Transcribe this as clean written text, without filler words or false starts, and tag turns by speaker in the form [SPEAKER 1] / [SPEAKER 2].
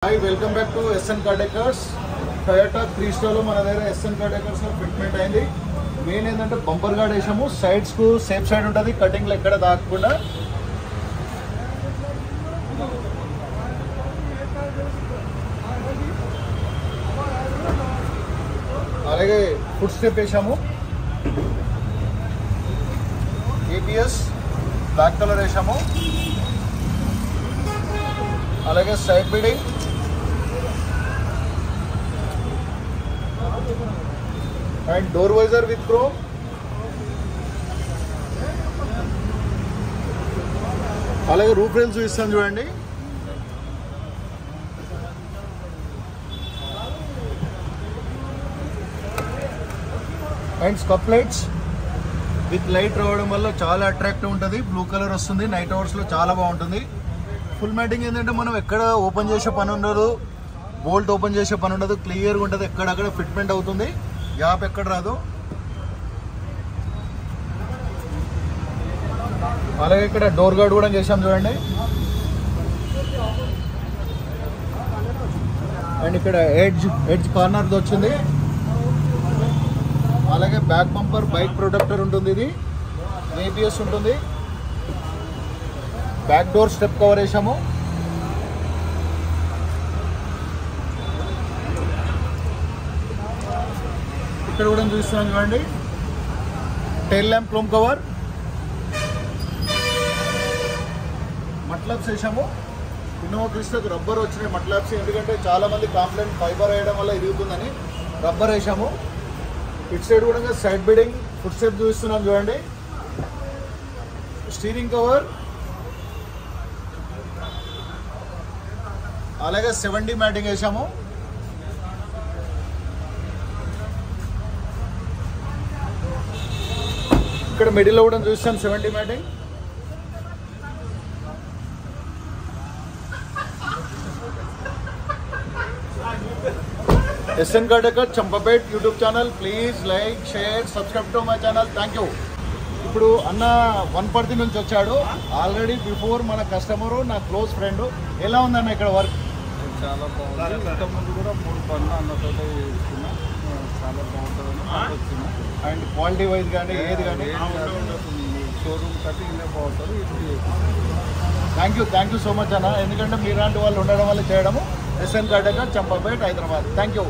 [SPEAKER 1] Hi, welcome back to SN Car Decors. Toyota 3-star lo mana దగ్గర SN Car Decors లో fitment అయింది. Main ఏంటంటే bumper gourd వేసాము. Sides కు safe side ఉంటుంది, కటింగ్ లో ఎక్కడ దాకకుండా. అలాగే ఫుట్ స్టెప్ వేసాము. ABS బ్లాక్ కలర్ వేసాము. అలాగే side beading, and door visor with chrome. అలాగే రూఫ్ రైల్స్ చూపిస్తాను చూడండి. అండ్ స్కప్ లైట్స్ విత్ లైట్ రావడం వల్ల చాలా అట్రాక్టివ్ ఉంటుంది. బ్లూ కలర్ వస్తుంది, నైట్ అవర్స్ లో చాలా బాగుంటుంది. ఫుల్ మ్యాటింగ్ ఏంటంటే మనం ఎక్కడ ఓపెన్ చేసే పని ఉండదు, బోల్ట్ ఓపెన్ చేసే పని ఉండదు, క్లియర్గా ఉంటుంది. ఎక్కడక్కడ ఫిట్మెంట్ అవుతుంది, గ్యాప్ ఎక్కడ రాదు. అలాగే ఇక్కడ డోర్ గార్డ్ కూడా చేసాం చూడండి. అండ్ ఇక్కడ ఎడ్జ్ కార్నర్ వచ్చింది. అలాగే బ్యాక్ బంపర్ బైక్ ప్రొటెక్టర్ ఉంటుంది. ఇది ABS ఉంటుంది. బ్యాక్ డోర్ స్టెప్ కవర్ వేసాము. ఇక్కడ కూడా చూస్తున్నాం చూడండి. టైల్ ల్యాంప్ క్రోమ్ కవర్, మట్లాబ్స్ వేసాము. ఇన్నోవా క్రిస్టాకి రబ్బర్ వచ్చినాయి మట్లాబ్స్, ఎందుకంటే చాలా మంది కంప్లైంట్ ఫైబర్ వేయడం వల్ల ఇరుగుతుందని రబ్బర్ వేసాము. ఇటు సైడ్ కూడా సైడ్ బీడింగ్, ఫుట్ స్టెప్ చూస్తున్నాం చూడండి. స్టీరింగ్ కవర్, అలాగే 70 మ్యాటింగ్ వేసాము. ఇక్కడ మిడిల్లో కూడా చూస్తాం 70 matting. SN Car Decors Champapet YouTube channel. Please like, share, subscribe to my channel. Thank you. ఇప్పుడు అన్న వనపర్తి నుంచి వచ్చాడు. ఆల్రెడీ బిఫోర్ మన కస్టమరు నా క్లోజ్ ఫ్రెండ్. ఎలా ఉందన్న ఇక్కడ వర్క్?
[SPEAKER 2] చాలా బాగుంది. ఇంతకుముందు కూడా 3 పనులు అన్నతో ఇస్తున్నా, చాలా బాగుంటుందని వచ్చిన.
[SPEAKER 1] అండ్ క్వాలిటీ వైజ్ కానీ ఏది కానీ
[SPEAKER 2] షోరూమ్ కట్టి ఇల్లే బాగుంటుంది.
[SPEAKER 1] థ్యాంక్ యూ సో మచ్ అన్న. ఎందుకంటే మీలాంటి వాళ్ళు ఉండడం వల్ల చేయడము. SN Car Decors Champapet, Hyderabad. Thank you.